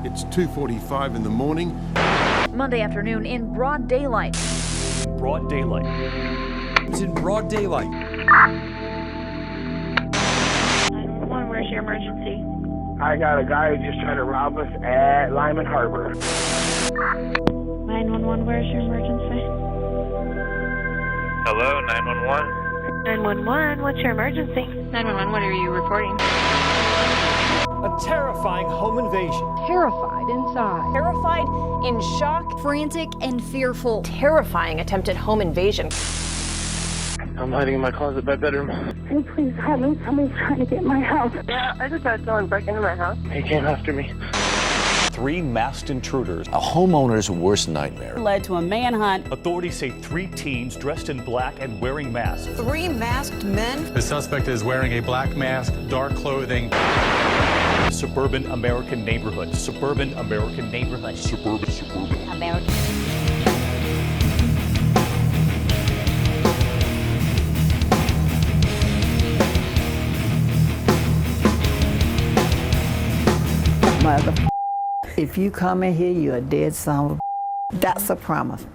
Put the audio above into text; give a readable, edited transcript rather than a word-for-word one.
It's 2:45 in the morning. Monday afternoon in broad daylight. Broad daylight. It's in broad daylight. 911, where's your emergency? I got a guy who just tried to rob us at Lyman Harbor. 911, where's your emergency? Hello, 911. 911, what's your emergency? 911, what are you reporting? A terrifying home invasion. Terrified inside. Terrified, in shock, Frantic and fearful. terrifying attempted home invasion. I'm hiding in my closet by bedroom. Hey, please help me. Somebody's trying to get my house. Yeah, I just had someone break into my house. He came after me. 3 masked intruders. A homeowner's worst nightmare. Led to a manhunt. Authorities say 3 teens dressed in black and wearing masks. 3 masked men? The suspect is wearing a black mask, dark clothing. Suburban American neighborhood. Suburban American neighborhood. Suburban American. Mother, if you come in here, you're a dead son of a. That's a promise.